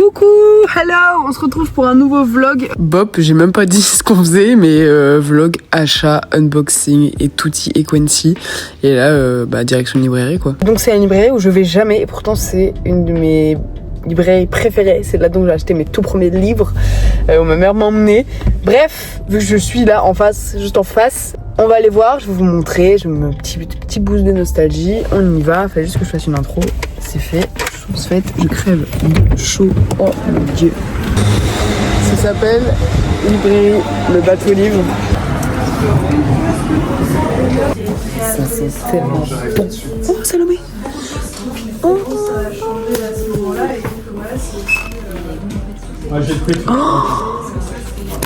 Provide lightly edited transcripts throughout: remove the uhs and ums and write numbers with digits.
Coucou, hello, on se retrouve pour un nouveau vlog. Bop, j'ai même pas dit ce qu'on faisait, mais vlog achat, unboxing et tutti et quanti. Et là, direction librairie quoi. Donc c'est une librairie où je vais jamais, et pourtant c'est une de mes librairies préférées. C'est là donc j'ai acheté mes tout premiers livres, où ma mère m'a emmené. Bref, vu que je suis là en face, juste en face, on va aller voir, je vais vous montrer, je me mets un petit boost de nostalgie. On y va, fallait juste que je fasse une intro, c'est fait. Chose faite, je crève de chaud. Oh mon dieu. Ça s'appelle Librairie Le Bateau Livre. Ça c'est tellement bon. Oh Salomé. Oh.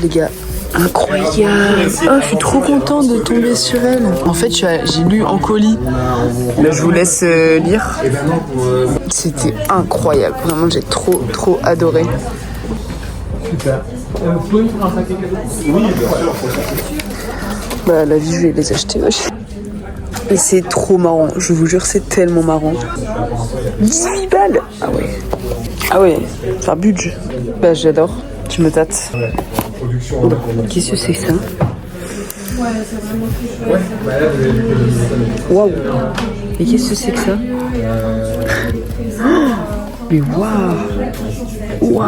Les gars, incroyable. Oh, je suis trop contente de tomber sur elle. En fait, j'ai lu en colis. Là, je vous laisse lire. C'était incroyable. Vraiment, j'ai trop adoré. Super. Bah, la vie, je vais les acheter. Et c'est trop marrant. Je vous jure, c'est tellement marrant. 18 balles. Ah ouais, c'est un budget. Bah, j'adore. Tu me tâtes. Qu'est-ce que c'est ça? Waouh! Et qu'est-ce que c'est que ça? Mais waouh!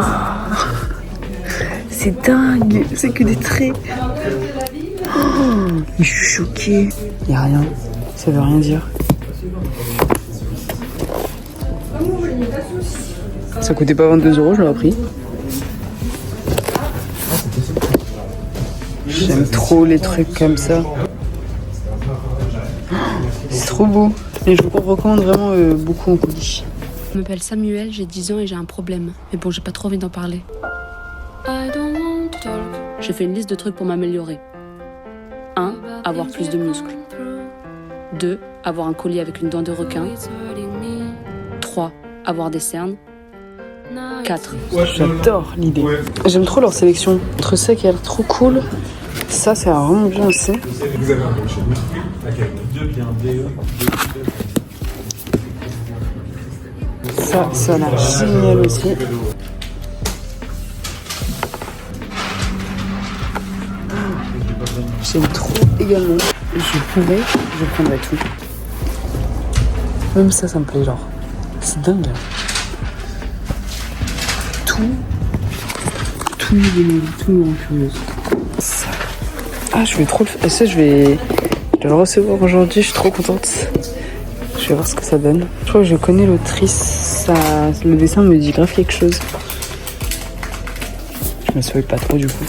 C'est dingue! C'est que des traits! Mais je suis choquée! Y'a rien. Ça veut rien dire. Ça coûtait pas 22 €, je l'aurais pris. J'aime trop les trucs comme ça. C'est trop beau. Et je vous recommande vraiment beaucoup en colis. Je m'appelle Samuel, j'ai 10 ans et j'ai un problème. Mais bon, j'ai pas trop envie d'en parler. J'ai fait une liste de trucs pour m'améliorer. 1. Avoir plus de muscles. 2. Avoir un collier avec une dent de requin. 3. Avoir des cernes. 4. J'adore l'idée. J'aime trop leur sélection. Entre ça qui a l'air trop cool, ça a vraiment bien aussi. Ça a l'air génial aussi. J'aime trop également. Je prendrais tout. Même ça me plaît genre. C'est dingue. Tout me rend curieuse. Ça. Ah, je vais trop le... Ça, je vais le recevoir aujourd'hui, je suis trop contente. Je vais voir ce que ça donne. Je crois que je connais l'autrice, le dessin me dit grave quelque chose. Je me souviens pas trop du coup.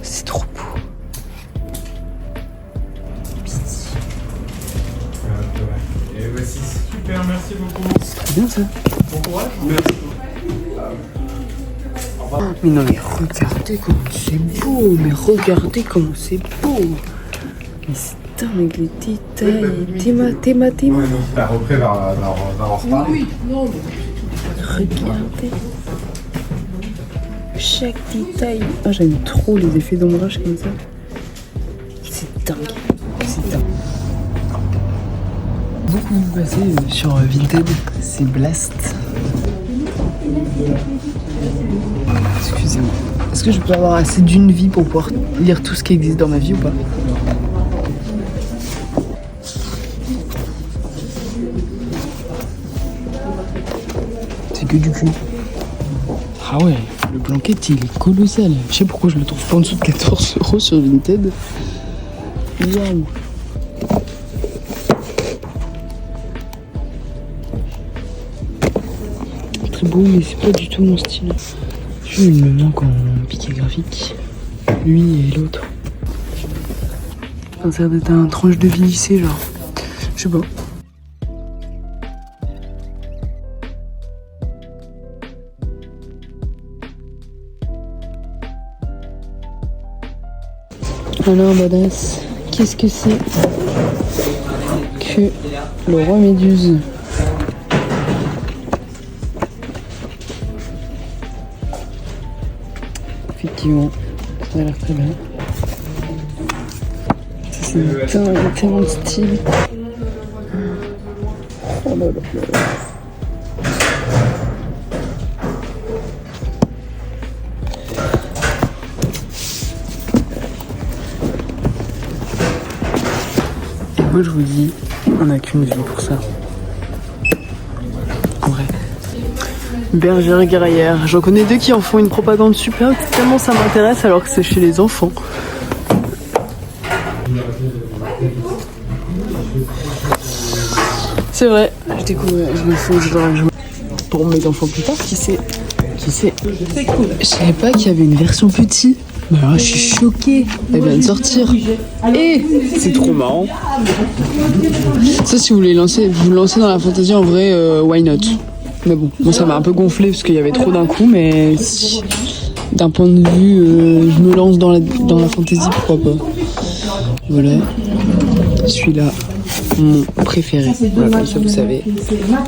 C'est trop beau. Et voici, super, merci beaucoup. C'est trop bien ça. Bon courage. Merci. Mais non, mais regardez comment c'est beau. Mais regardez comment c'est beau. Mais c'est dingue les détails. Théma. La reprise va en reparler. Oui, non, mais regardez. Chaque détail. Ah, j'aime trop les effets d'ombrage comme ça. C'est dingue. Beaucoup basé sur Vinted. C'est Blast. Excusez-moi. Est-ce que je peux avoir assez d'une vie pour pouvoir lire tout ce qui existe dans ma vie ou pas? C'est que du cul. Ah ouais, le blanquette il est colossal. Je sais pourquoi je le trouve pas en dessous de 14 € sur Vinted. Waouh. Très beau, mais c'est pas du tout mon style. Il me manque en piqué graphique. Lui et l'autre. Ça doit être un tranche de vie lycée, genre. Je sais pas. Alors, badass, qu'est-ce que c'est que le roi Méduse? Effectivement, ça a l'air très bien. C'est tellement de style. Oh là là là. Moi je vous dis, on n'a qu'une vie pour ça. En vrai. Bergère guerrière. J'en connais deux qui en font une propagande super, tellement ça m'intéresse alors que c'est chez les enfants. C'est vrai, je découvre, je me fous, je dois jouer pour mes enfants plus tard, qui sait. C'est cool. Je savais pas qu'il y avait une version petit. Mais alors je suis choquée, elle vient de sortir. Et c'est trop marrant. Ça si vous voulez vous lancer dans la fantasy en vrai, why not. Mais bon, moi ça m'a un peu gonflé parce qu'il y avait trop d'un coup, mais si, d'un point de vue, je me lance dans la fantasy, pourquoi pas. Voilà, celui-là, mon préféré. Voilà, comme ça vous savez,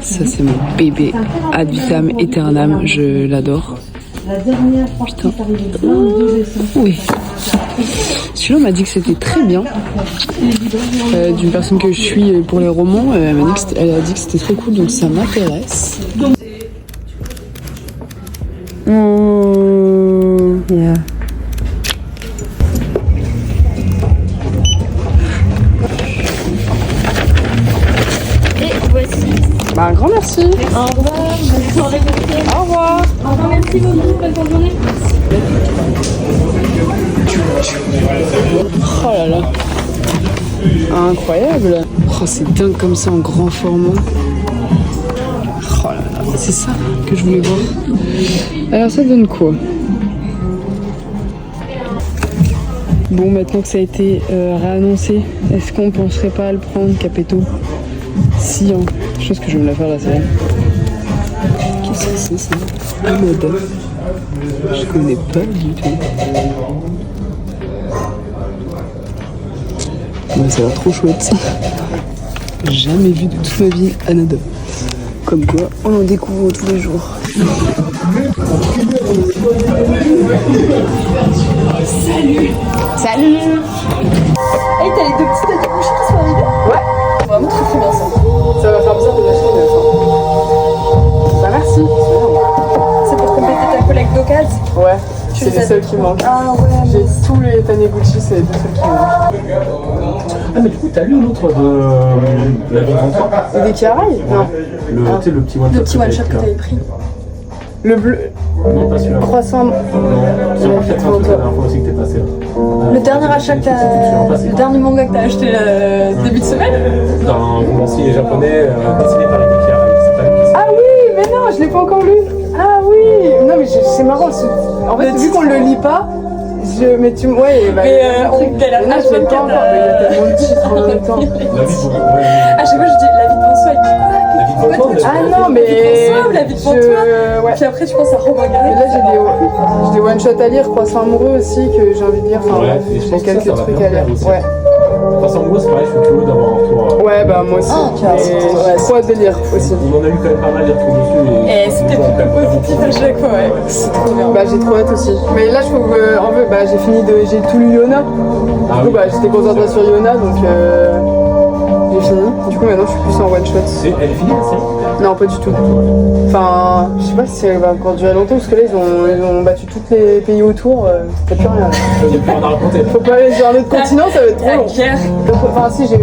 ça c'est mon bébé ad vitam aeternam, je l'adore. Putain. Oui. Celui-là m'a dit que c'était très bien. D'une personne que je suis pour les romans, elle a dit que c'était très cool, donc ça m'intéresse. Oh, yeah. Et voici. Bah, un grand merci. Au revoir, bonne soirée. Au revoir. Au revoir, merci beaucoup, bonne fin de journée. Oh là là. Incroyable. Oh, c'est dingue comme ça en grand format. Oh là là, c'est ça que je voulais voir. Alors ça donne quoi? Bon, maintenant que ça a été réannoncé, est-ce qu'on penserait pas à le prendre, Capetto? Si, hein. Je pense que je vais me la faire la série. Qu'est-ce que c'est ça? Amada. Je connais pas du tout. Ouais, ça a l'air trop chouette. Jamais vu de toute ma vie Anada. Comme quoi, on en découvre tous les jours. Salut. Salut. Hey, t'as les deux petites têtes à coucher qui sont arrivées? Ouais. Vraiment très très bien ça. Ça va faire bizarre de l'acheter de fin. Bah merci. C'est pour compléter ta collecte d'occasion. Ouais, c'est les seuls qui manquent. Ah ouais. J'ai tous les Taniguchi, c'est les deux seuls qui manquent. Ah mais du coup t'as lu l'autre de la vie de toi? C'est des Kiaraï? Non. Tu sais le petit one shot. Le petit one shot que t'avais pris. Le bleu. Non pas celui-là. Croissant. Non, c'est moi qui t'ai fait la dernière fois aussi que t'es passé là. Le dernier achat que le dernier manga que t'as acheté le début de semaine? D'un romancier japonais dessiné par les Kiara. C'est pas lui qui Ah oui, mais non, je l'ai pas encore lu. Ah oui. Non mais c'est marrant. En fait, vu qu'on le lit pas, mais tu ouais, bah, on galère. là, je l'ai pas encore. Il y a tellement de titres en même temps. La vie de À chaque fois je dis la vie de François, il dit quoi? La vie de François, Ah non, mais François ou la vie de François? ouais. Puis après tu penses à Romain Et Gary. là j'ai des one shot à lire, Croissant amoureux aussi que j'ai envie de lire. Enfin Ouais, bref, et je j'ai pense que quelques ça va trucs bien à lire. plaire aussi. Ouais. Croissant amoureux, c'est pareil, je suis curieux d'avoir un retour. Ouais, bah moi aussi. Ah, Et j'ai trop hâte de lire aussi. On en a eu quand même pas mal de retours dessus. Et c'était plutôt positif à chaque fois, ouais. C'est trop bien. Bah j'ai trop hâte aussi. Mais là je trouve en fait bah j'ai tout lu Yona. Ah Du coup oui. bah j'étais concentrée sur Yona donc j'ai fini. Du coup maintenant je suis plus en one shot. Elle est finie la série? Non pas du tout. Enfin je sais pas si elle va encore durer longtemps parce que là ils ont battu tous les pays autour. T'as plus rien. Il n'y a plus rien à raconter. Faut pas aller sur un autre continent, ça va être trop La long. guerre. Enfin si je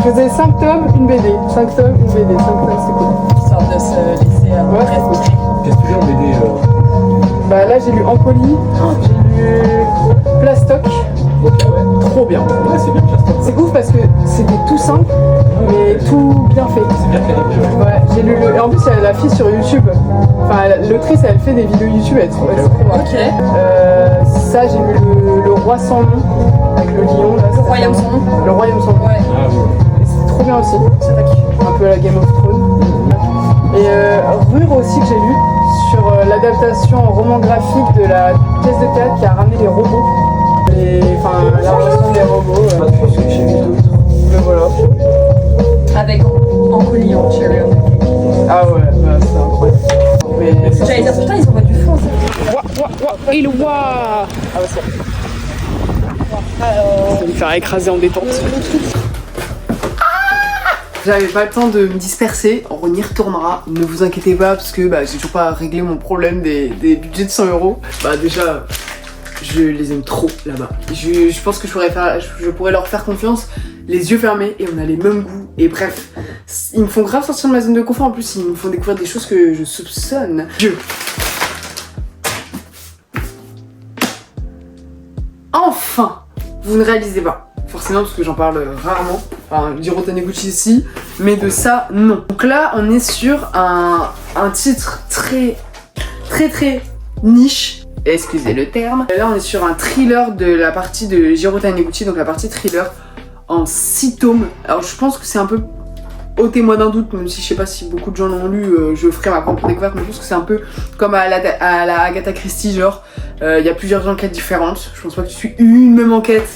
faisais 5 tomes, une BD. 5 tomes, une BD. 5 tomes, c'est cool. Histoire de se laisser Ouais, respirer. Qu'est-ce que tu veux en BD Bah là j'ai lu Ampoli, j'ai lu Plastoc. Trop bien. Ouais, c'est bien, Plastoc. C'est ouf parce que c'était tout simple, mais tout bien fait. C'est bien calibré. Ouais, j'ai lu et en plus il y a la fille sur YouTube. Enfin l'autrice elle fait des vidéos YouTube, elle est trop bien. Ok. Ça j'ai lu le Roi sans nom avec le lion là. Le Royaume sans nom. Le Royaume sans nom. Ouais. Ah oui. Et c'était trop bien aussi. C'est vrai que. Un peu à la Game of Thrones. Et Rure aussi que j'ai lu sur l'adaptation en roman graphique de la pièce de théâtre qui a ramené les robots. Enfin la relation des robots. Je sais que j'ai lu d'autres. Mais voilà. Avec Ampoli en cherry. Ah ouais, bah, c'est incroyable. Mais J'allais dire, putain, ils envoient du fond, ça. Et le wa. Ah ouais, c'est ça va me faire écraser en détente. J'avais pas le temps de me disperser, on y retournera, ne vous inquiétez pas parce que bah, j'ai toujours pas réglé mon problème des budgets de 100 €. Bah déjà, je les aime trop là-bas. Je pense que je pourrais leur faire confiance les yeux fermés et on a les mêmes goûts. Et bref, ils me font grave sortir de ma zone de confort. En plus, ils me font découvrir des choses que je soupçonne. Enfin, vous ne réalisez pas. Forcément, parce que j'en parle rarement. Enfin, Jiro Taniguchi ici, mais de ça, non. Donc là, on est sur un titre très niche. Excusez le terme. Là, on est sur un thriller de la partie de Jiro Taniguchi, donc la partie thriller en 6 tomes. Alors, je pense que c'est un peu ôtez-moi d'un doute, même si je sais pas si beaucoup de gens l'ont lu, je ferai ma propre découverte, mais je pense que c'est un peu comme à la Agatha Christie, genre, il y a plusieurs enquêtes différentes. Je pense pas que tu suis une même enquête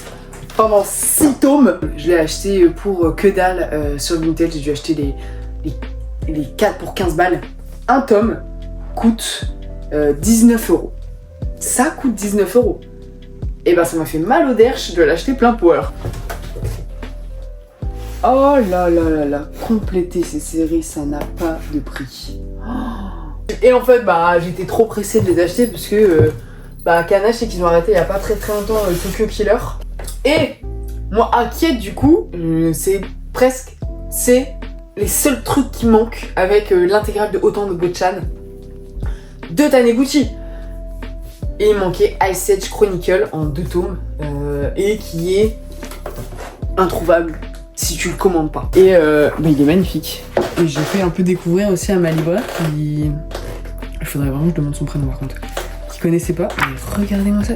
pendant 6 tomes. Je l'ai acheté pour que dalle sur Vinted. J'ai dû acheter les 4 pour 15 balles. Un tome coûte 19 €. Ça coûte 19 €. Et ben ça m'a fait mal au derche de l'acheter plein power. Oh là là là là, compléter ces séries, ça n'a pas de prix. Et en fait, bah j'étais trop pressée de les acheter parce que Kana, je sais qu'ils ont arrêté il y a pas très longtemps Tokyo Killer. Et moi inquiète du coup, c'est les seuls trucs qui manquent avec l'intégrale de Autant de Bochan de Taniguchi. Et il manquait Ice Age Chronicle en 2 tomes et qui est introuvable si tu le commandes pas. Et il est magnifique. Et j'ai fait un peu découvrir aussi à ma libraire qui... Il faudrait vraiment que je demande son prénom par contre. Qui connaissait pas. Mais regardez-moi ça.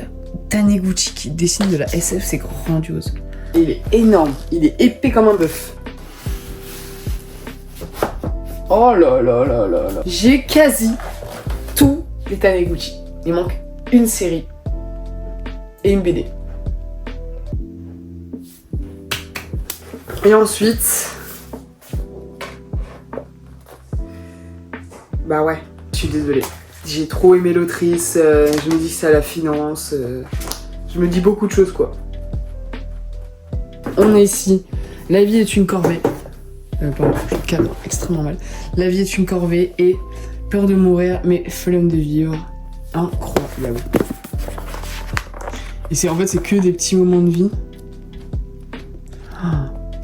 Taniguchi qui dessine de la SF, c'est grandiose. Et il est énorme. Il est épais comme un bœuf. Oh là là là là là. J'ai quasi tous les Taniguchi. Il manque une série et une BD. Et ensuite, bah ouais, je suis désolée. J'ai trop aimé l'autrice, je me dis que c'est à la finance, je me dis beaucoup de choses quoi. On est ici, la vie est une corvée. Pardon, je calme extrêmement mal. La vie est une corvée et peur de mourir, mais flemme de vivre. Incroyable. Et en fait, c'est que des petits moments de vie.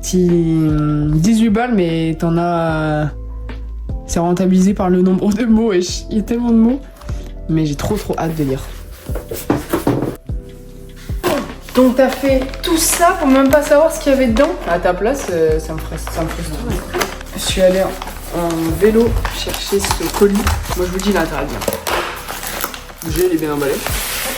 18 balles, mais t'en as... C'est rentabilisé par le nombre de mots, et il y a tellement de mots. Mais j'ai trop hâte de lire. Donc t'as fait tout ça pour même pas savoir ce qu'il y avait dedans. À ta place, ça me frustre. Je suis allée en vélo chercher ce colis. Moi je vous dis, il a intérêt à bien. Il est bien emballé.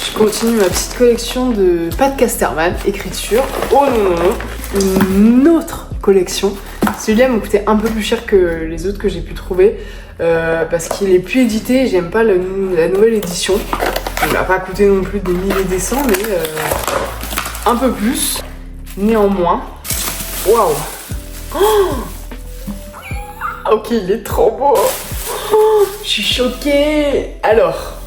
Je continue ma petite collection de Pat Casterman, écriture. Oh non, une autre collection. Celui-là m'a coûté un peu plus cher que les autres que j'ai pu trouver parce qu'il est plus édité et j'aime pas la nouvelle édition. Il m'a pas coûté non plus des milliers et des cents, mais un peu plus. Néanmoins, waouh! Ok, il est trop beau. Je suis choquée. Alors,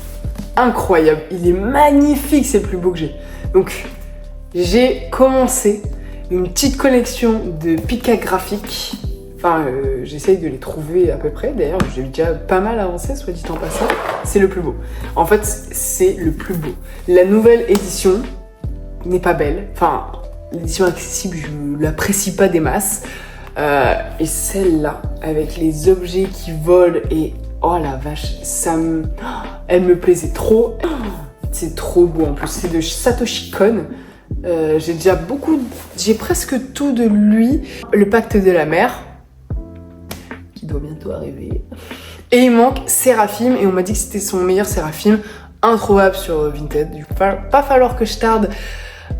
incroyable, il est magnifique, c'est le plus beau que j'ai. Donc, j'ai commencé une petite collection de pica graphiques. Enfin, j'essaye de les trouver à peu près. D'ailleurs, j'ai déjà pas mal avancé, soit dit en passant. C'est le plus beau. En fait, c'est le plus beau. La nouvelle édition n'est pas belle. Enfin, l'édition accessible, je l'apprécie pas des masses. Et celle-là, avec les objets qui volent et... Oh la vache, elle me plaisait trop. C'est trop beau en plus. C'est de Satoshi Kon. J'ai presque tout de lui. Le Pacte de la mer, qui doit bientôt arriver. Et il manque Séraphim, et on m'a dit que c'était son meilleur Séraphim, introuvable sur Vinted. Du coup, pas falloir que je tarde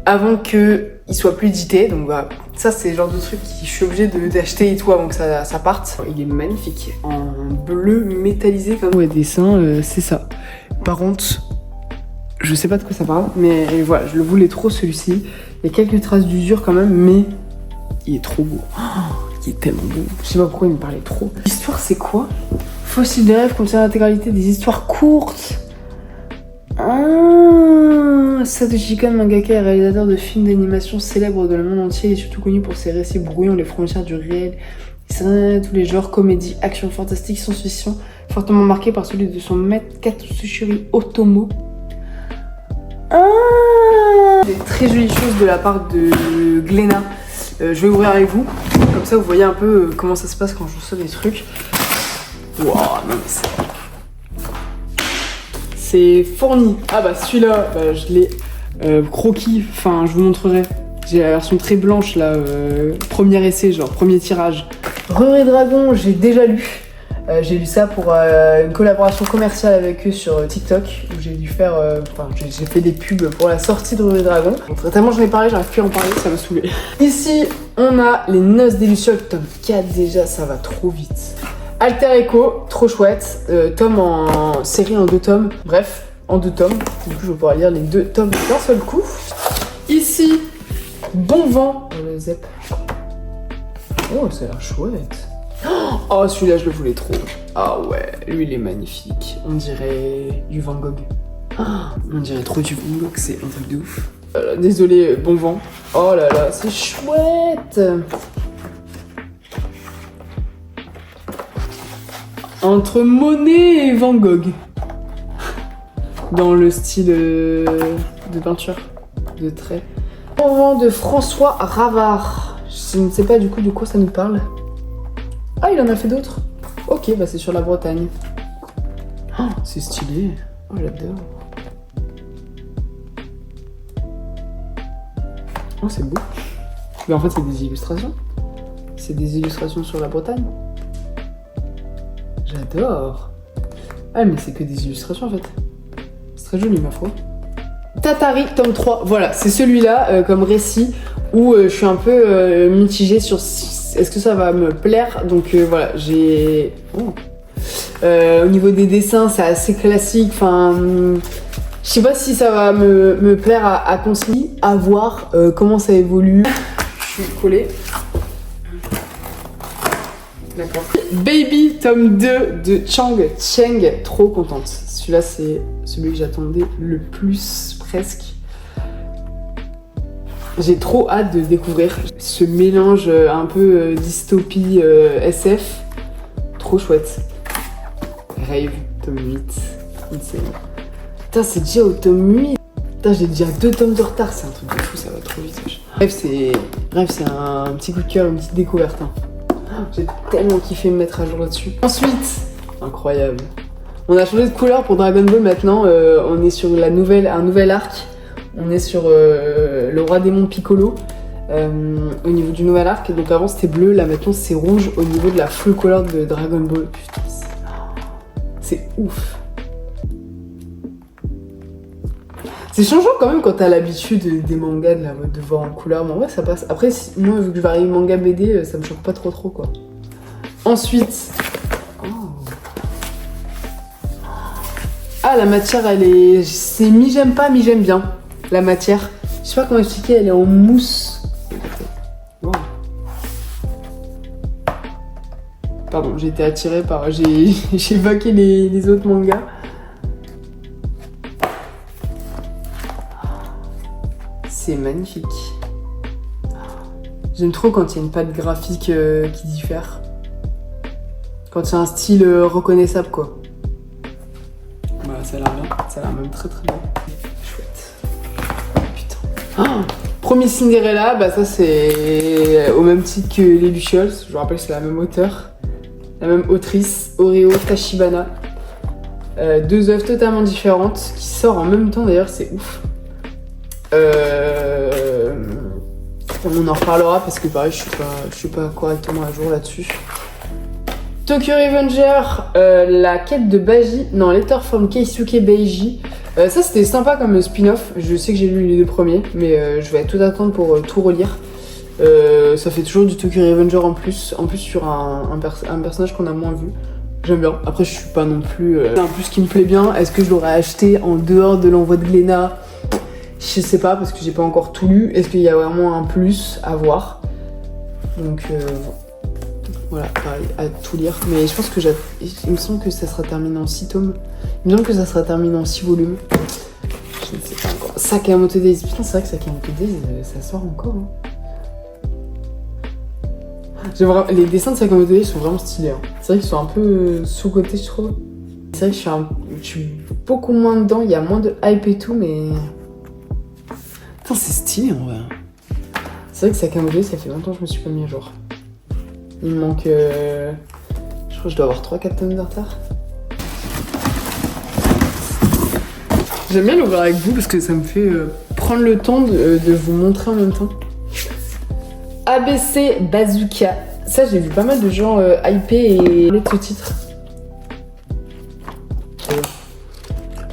avant qu'il soit plus édité. Donc voilà, ça c'est le genre de truc que je suis obligée d'acheter et tout avant que ça parte. Il est magnifique, en bleu métallisé comme ouais, dessin, c'est ça. Par contre, je sais pas de quoi ça parle, mais voilà, je le voulais trop celui-ci. Il y a quelques traces d'usure quand même, mais il est trop beau. Il est tellement beau. Je sais pas pourquoi il me parlait trop. L'histoire c'est quoi? Fossile de rêve contient l'intégralité des histoires courtes. Satoshi Kon, mangaka et réalisateur de films d'animation célèbres dans le monde entier, il est surtout connu pour ses récits brouillons les frontières du réel. Il s'adresse à tous les genres, comédie, action, fantastique, science-fiction, fortement marqué par celui de son maître Katsushiro Otomo. Des très jolies choses de la part de Glénat. Je vais ouvrir avec vous, comme ça vous voyez un peu comment ça se passe quand je reçois des trucs. Waouh, non mais c'est fourni. Ah bah celui-là, bah, je l'ai croquis, enfin je vous montrerai. J'ai la version très blanche là, premier essai, genre premier tirage. Reur et Dragon, j'ai déjà lu. J'ai lu ça pour une collaboration commerciale avec eux sur TikTok où j'ai dû faire, j'ai fait des pubs pour la sortie de Reur et Dragon. Donc, tellement j'en ai parlé, j'arrive plus à en parler, ça m'a saoulé. Ici, on a les Noces des Lucioles, tome 4 déjà, ça va trop vite. Alter Echo, trop chouette, tome en série en 2 tomes, bref, en 2 tomes. Du coup, je vais pouvoir lire les 2 tomes d'un seul coup. Ici, Bon Vent, le Zep. Oh, ça a l'air chouette. Oh, celui-là, je le voulais trop. Ah ouais, lui, il est magnifique. On dirait du Van Gogh. On dirait trop du Van Gogh, c'est un truc de ouf. Désolé, Bon Vent. Oh là là, c'est chouette. Entre Monet et Van Gogh. Dans le style de peinture, de trait. Bon Vent de François Ravard. Je ne sais pas du coup de quoi ça nous parle. Ah, il en a fait d'autres. Ok, bah c'est sur la Bretagne. Oh, c'est stylé. Oh, j'adore. Oh, c'est beau. Mais en fait, c'est des illustrations. C'est des illustrations sur la Bretagne. J'adore. Ah, mais c'est que des illustrations en fait. C'est très joli, ma foi. Tatari, tome 3. Voilà, c'est celui-là comme récit où je suis un peu mitigée sur est-ce que ça va me plaire. Donc voilà, j'ai... Oh. Au niveau des dessins, c'est assez classique. Enfin, je sais pas si ça va me plaire à continuer, à voir comment ça évolue. Je suis collée. D'accord. Baby, tome 2 de Chang Cheng. Trop contente. Celui-là, c'est celui que j'attendais le plus, presque. J'ai trop hâte de découvrir ce mélange un peu dystopie SF. Trop chouette. Rave, tome 8. Insane. Putain, c'est déjà au tome 8. Putain, j'ai déjà 2 tomes de retard. C'est un truc de fou, ça va trop vite. Rave, c'est un petit coup de cœur, une petite découverte. Hein. J'ai tellement kiffé me mettre à jour là-dessus. Ensuite, incroyable. On a changé de couleur pour Dragon Ball maintenant. On est sur un nouvel arc. On est sur le roi démon Piccolo au niveau du nouvel arc. Donc avant c'était bleu, là maintenant c'est rouge au niveau de la full color de Dragon Ball. Putain, c'est ouf. C'est changeant quand même quand t'as l'habitude des mangas de voir en couleur. Mais en vrai ça passe. Après moi vu que je varie manga BD, ça me choque pas trop quoi. Ensuite... Ah, la matière, elle est... C'est mi-j'aime pas, mi-j'aime bien. La matière. Je sais pas comment expliquer, elle est en mousse. Wow. Pardon, j'ai été attirée par... J'ai évoqué les autres mangas. C'est magnifique. J'aime trop quand il y a une patte graphique qui diffère. Quand il y a un style reconnaissable, quoi. Voilà, ça a l'air bien. Ça a l'air même très très bien. Chouette. Putain. Oh, premier Cinderella, bah ça c'est au même titre que les Lucioles. Je vous rappelle que c'est la même auteure. La même autrice, Oreo Tachibana. 2 œuvres totalement différentes qui sortent en même temps d'ailleurs, c'est ouf. On en reparlera parce que pareil, je suis pas correctement à jour là-dessus. Tokyo Revenger, la quête de Baji, non, Letter from Keisuke Beiji. Ça c'était sympa comme spin-off, je sais que j'ai lu les 2 premiers, mais je vais tout attendre pour tout relire. Ça fait toujours du Tokyo Revenger en plus sur un personnage qu'on a moins vu. J'aime bien, après je suis pas non plus... C'est un plus qui me plaît bien, est-ce que je l'aurais acheté en dehors de l'envoi de Glénat? Je sais pas parce que j'ai pas encore tout lu, est-ce qu'il y a vraiment un plus à voir? Donc... voilà, pareil, à tout lire. Mais je pense que il me semble que ça sera terminé en 6 tomes. Il me semble que ça sera terminé en 6 volumes. Je ne sais pas encore. Sakamoto Days. Putain, c'est vrai que Sakamoto Days, ça sort encore. Hein. Les dessins de Sakamoto Days sont vraiment stylés. Hein. C'est vrai qu'ils sont un peu sous-cotés, je trouve. C'est vrai que je suis beaucoup moins dedans. Il y a moins de hype et tout, mais... Putain, c'est stylé en vrai. C'est vrai que Sakamode, ça fait longtemps que je me suis pas mis à jour. Il me manque... je crois que je dois avoir 3-4 tonnes de retard. J'aime bien l'ouvrir avec vous parce que ça me fait prendre le temps de vous montrer en même temps. ABC Bazooka. Ça, j'ai vu pas mal de gens hyper et de ce titre.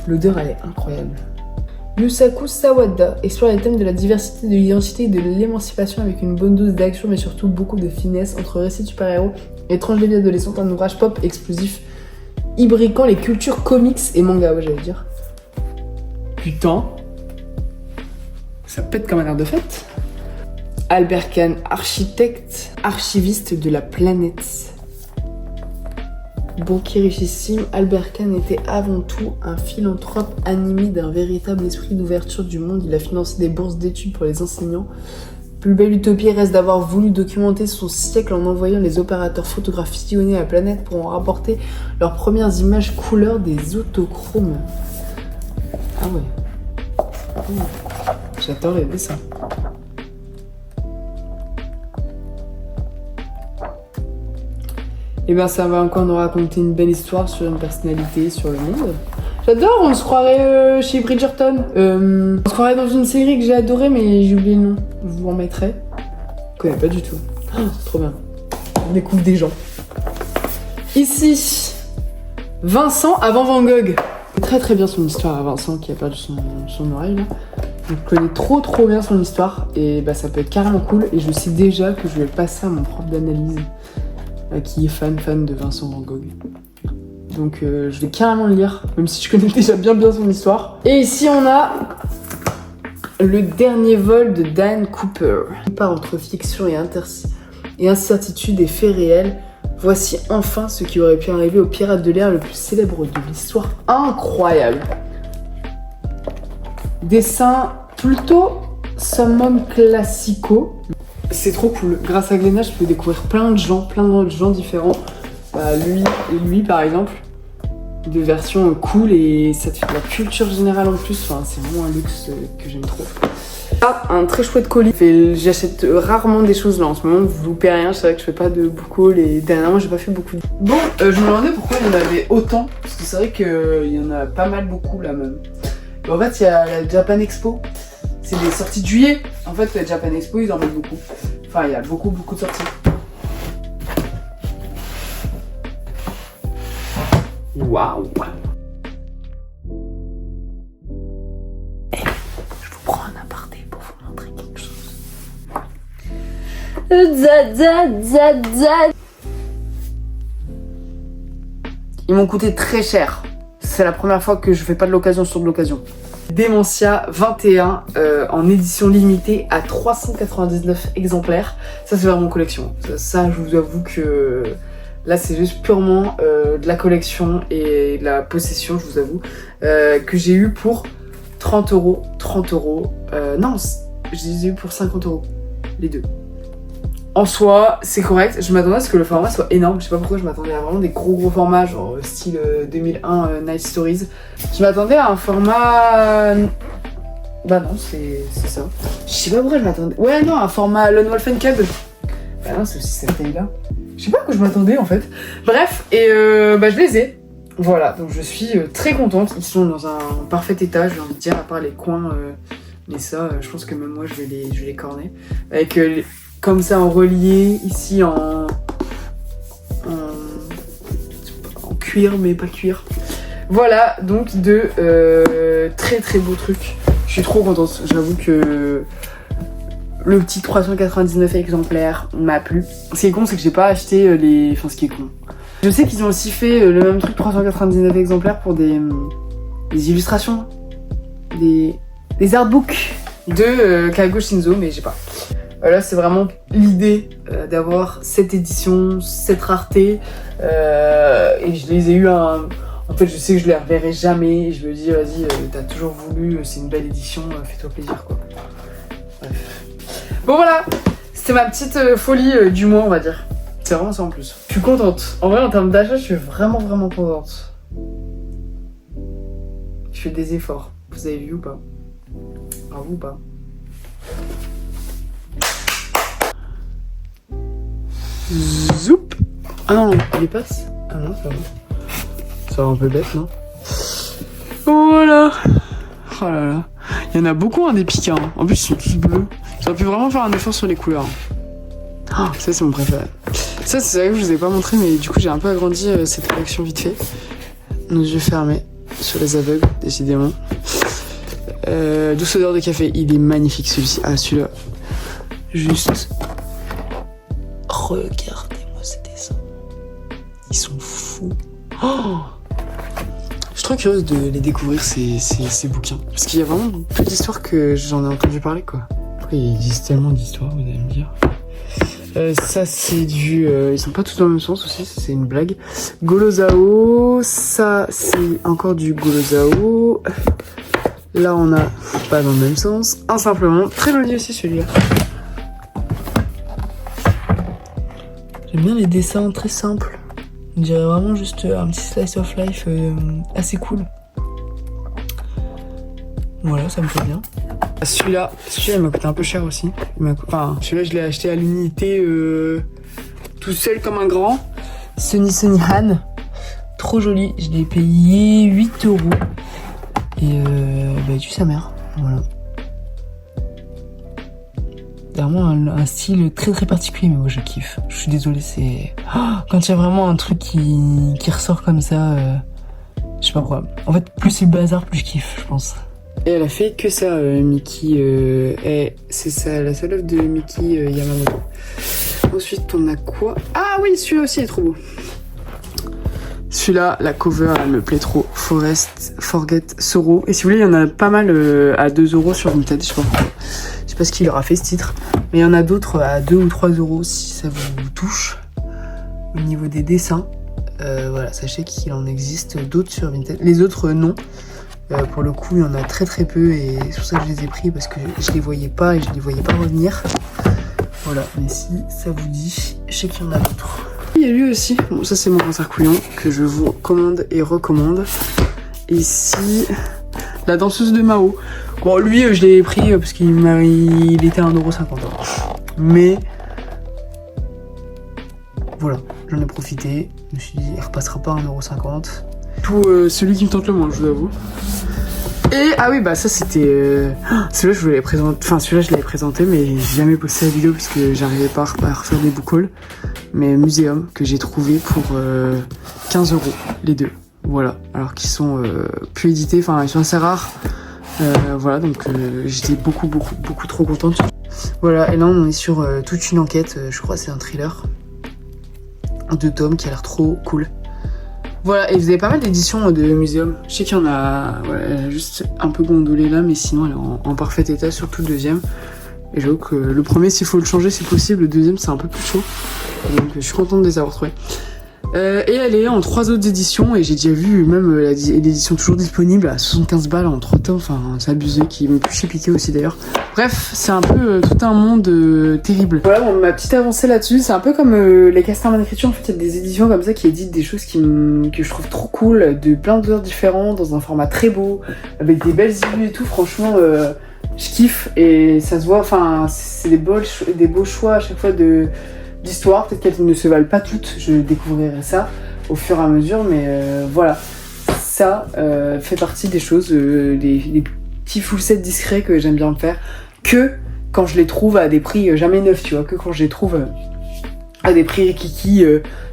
L'odeur, elle est incroyable. Yusaku Sawada explore les thèmes de la diversité, de l'identité et de l'émancipation avec une bonne dose d'action mais surtout beaucoup de finesse entre récits de super-héros et tranches de vie adolescente, un ouvrage pop explosif imbriquant les cultures comics et manga, ouais j'allais dire. Putain, ça pète comme un air de fête. Albert Kahn, architecte, archiviste de la planète. Banquier richissime, Albert Kahn était avant tout un philanthrope animé d'un véritable esprit d'ouverture du monde. Il a financé des bourses d'études pour les enseignants. Plus belle utopie reste d'avoir voulu documenter son siècle en envoyant les opérateurs photographes sillonner la planète pour en rapporter leurs premières images couleur des autochromes. Ah ouais. J'adore les dessins. Et bien ça va encore nous raconter une belle histoire sur une personnalité, sur le monde. J'adore, on se croirait chez Bridgerton. On se croirait dans une série que j'ai adorée mais j'ai oublié le nom. Je vous en mettrai. Je connais pas du tout. Oh, c'est trop bien. On découvre des gens. Ici, Vincent avant Van Gogh. Très très bien son histoire à Vincent qui a perdu son oreille là. Je connais trop bien son histoire et bah ça peut être carrément cool et je sais déjà que je vais le passer à mon prof d'analyse. Qui est fan de Vincent Van Gogh. Donc je vais carrément le lire, même si je connais déjà bien son histoire. Et ici on a le dernier vol de Dan Cooper. Il part entre fiction et incertitude et faits réels. Voici enfin ce qui aurait pu arriver au pirate de l'air le plus célèbre de l'histoire. Incroyable. Dessin plutôt summum classico. C'est trop cool. Grâce à Glénat, je peux découvrir plein de gens différents. Bah, lui par exemple, de versions cool et ça te fait de la culture générale en plus. Enfin, c'est vraiment un luxe que j'aime trop. Ah, un très chouette colis. J'achète rarement des choses là en ce moment. Vous loupez rien. C'est vrai que je fais pas de book haul et dernièrement j'ai pas fait beaucoup. Bon, je me demandais pourquoi il y en avait autant parce que c'est vrai qu'il y en a pas mal beaucoup là même. Et en fait, il y a la Japan Expo. C'est des sorties de juillet. En fait, la Japan Expo, ils en mettent beaucoup. Enfin, il y a beaucoup de sorties. Waouh! Je vous prends un aparté pour vous montrer quelque chose. Ils m'ont coûté très cher. C'est la première fois que je fais pas de l'occasion sur de l'occasion. Démentia 21 en édition limitée à 399 exemplaires. Ça c'est vraiment collection. Ça je vous avoue que là c'est juste purement de la collection et de la possession, je vous avoue, que j'ai eu pour 30 €. 30 €. Non, je les ai eu pour 50 €. Les deux. En soi, c'est correct. Je m'attendais à ce que le format soit énorme. Je sais pas pourquoi je m'attendais à vraiment des gros formats, genre style 2001 Night Stories. Je m'attendais à un format... Bah non, c'est ça. Je sais pas pourquoi je m'attendais... Ouais, non, un format Lone Wolf and Cub. Bah non, c'est aussi cette taille-là. Je sais pas à quoi je m'attendais en fait. Bref, et bah je les ai. Voilà, donc je suis très contente. Ils sont dans un parfait état, j'ai envie de dire, à part les coins. Mais ça, je pense que même moi, je vais les corner. Avec... comme ça en relié, ici en cuir mais pas cuir. Voilà donc de très beaux trucs. Je suis trop contente, j'avoue que le petit 399 exemplaires m'a plu. Ce qui est con c'est que j'ai pas acheté les... Enfin ce qui est con. Je sais qu'ils ont aussi fait le même truc 399 exemplaires pour des illustrations, des artbooks de Kago Shinzo mais j'ai pas. Là c'est vraiment l'idée d'avoir cette édition, cette rareté et je les ai eu en fait je sais que je les reverrai jamais et je me dis vas-y t'as toujours voulu, c'est une belle édition, fais-toi plaisir quoi. Bref. Bon voilà, c'était ma petite folie du mois on va dire. C'est vraiment ça en plus. Je suis contente. En vrai en termes d'achat je suis vraiment contente. Je fais des efforts. Vous avez vu ou pas? Bravo ou pas? Zoup. Ah non, il les passe. Ah non, ça va. Ça va un peu bête, non? Voilà. Oh là là. Il y en a beaucoup, hein, des piquants. En plus, ils sont tous bleus. J'aurais pu vraiment faire un effort sur les couleurs. Oh, ça, c'est mon préféré. Ça, c'est vrai que je vous ai pas montré, mais du coup, j'ai un peu agrandi cette collection vite fait. Nos yeux fermés sur les aveugles, décidément. Douce odeur de café, il est magnifique celui-ci. Ah, celui-là. Juste. Regardez-moi ces dessins. Ils sont fous. Oh, je suis trop curieuse de les découvrir, ces bouquins. Parce qu'il y a vraiment peu d'histoires que j'en ai entendu parler, quoi. Après, il existe tellement d'histoires, vous allez me dire. Ça, c'est du... ils sont pas tous dans le même sens aussi, c'est une blague. Golozao, ça, c'est encore du Golozao. Là, on a pas dans le même sens. Un simplement. Très joli aussi, celui-là. J'aime bien les dessins très simples. On dirait vraiment juste un petit slice of life assez cool. Voilà, ça me fait bien. Celui-là, il m'a coûté un peu cher aussi. Enfin, celui-là, je l'ai acheté à l'unité tout seul comme un grand. Sunny Han. Trop joli. Je l'ai payé 8 €. Et bah, il tue sa mère. Voilà. C'est vraiment un style très très particulier, mais moi je kiffe. Je suis désolée, c'est... Oh, quand il y a vraiment un truc qui ressort comme ça, je sais pas pourquoi. En fait, plus c'est le bazar, plus je kiffe, je pense. Et elle a fait que ça, Mickey. C'est ça, la seule œuvre de Mickey Yamamoto. Ensuite, on a quoi? Ah oui, celui-là aussi est trop beau. Celui-là, la cover, elle me plaît trop. Forget Sorrow. Et si vous voulez, il y en a pas mal à 2 € sur Vinted, je sais pas pourquoi. Je sais pas ce qu'il aura fait ce titre. Mais il y en a d'autres à 2 ou 3 € si ça vous touche. Au niveau des dessins. Voilà, sachez qu'il en existe d'autres sur Vinted. Les autres, non. Pour le coup, il y en a très très peu. Et c'est pour ça que je les ai pris, parce que je les voyais pas et je les voyais pas revenir. Voilà, mais si ça vous dit, je sais qu'il y en a d'autres. Il y a lui aussi, bon ça c'est mon cancer couillon que je vous commande et recommande. Ici, la danseuse de Mao. Bon lui je l'ai pris parce qu'il était à 1,50 €. Mais voilà, j'en ai profité. Je me suis dit il repassera pas à 1,50 €. Tout celui qui me tente le moins, je vous avoue. Et ah oui bah ça c'était celui-là je vous l'avais présenté, enfin celui-là je l'avais présenté mais j'ai jamais posté la vidéo parce que j'arrivais pas à refaire des book hauls. Mais Muséum que j'ai trouvé pour 15 € les deux. Voilà, alors qu'ils sont plus édités, enfin ils sont assez rares. Voilà, donc j'étais beaucoup trop contente. Voilà, et là on est sur toute une enquête, je crois que c'est un thriller de Tom qui a l'air trop cool. Voilà, et vous avez pas mal d'éditions de Muséum. Je sais qu'il y en a, voilà, elle a juste un peu gondolé là, mais sinon elle est en parfait état, surtout le deuxième. Et j'avoue que le premier, s'il faut le changer, c'est possible. Le deuxième, c'est un peu plus chaud. Donc je suis contente de les avoir trouvés. Et elle est en 3 autres éditions. Et j'ai déjà vu même l'édition toujours disponible à 75 balles en 3 tomes. Enfin, c'est abusé, qui me plus piqué aussi d'ailleurs. Bref, c'est un peu tout un monde terrible. Voilà, bon, ma petite avancée là-dessus. C'est un peu comme les Casterman d'écriture. En fait, il y a des éditions comme ça qui éditent des choses que je trouve trop cool. De plein d'auteurs différents, dans un format très beau. Avec des belles illustrations et tout. Franchement... je kiffe et ça se voit, enfin c'est des beaux choix à chaque fois d'histoire. Peut-être qu'elles ne se valent pas toutes, je découvrirai ça au fur et à mesure, mais voilà, ça fait partie des choses, des petits full sets discrets que j'aime bien faire, que quand je les trouve à des prix jamais neufs, tu vois, que quand je les trouve à des prix kiki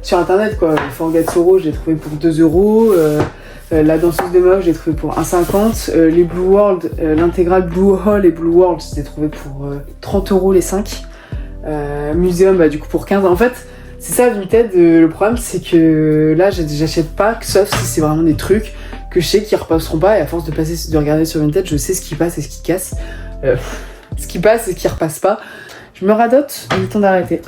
sur internet quoi. Forget Sorrow, je l'ai trouvé pour 2 €. La danseuse de Mao, je l'ai trouvé pour 1,50 €. Les Blue World, l'intégrale Blue Hole et Blue World, je l'ai trouvé pour 30 € les 5. Muséum, bah du coup pour 15. En fait, c'est ça Vinted, le problème c'est que là j'achète pas, sauf si c'est vraiment des trucs que je sais qu'ils repasseront pas, et à force de regarder sur Vinted, je sais ce qui passe et ce qui casse. Ce qui passe et ce qui repasse pas. Je me radote, il est temps d'arrêter.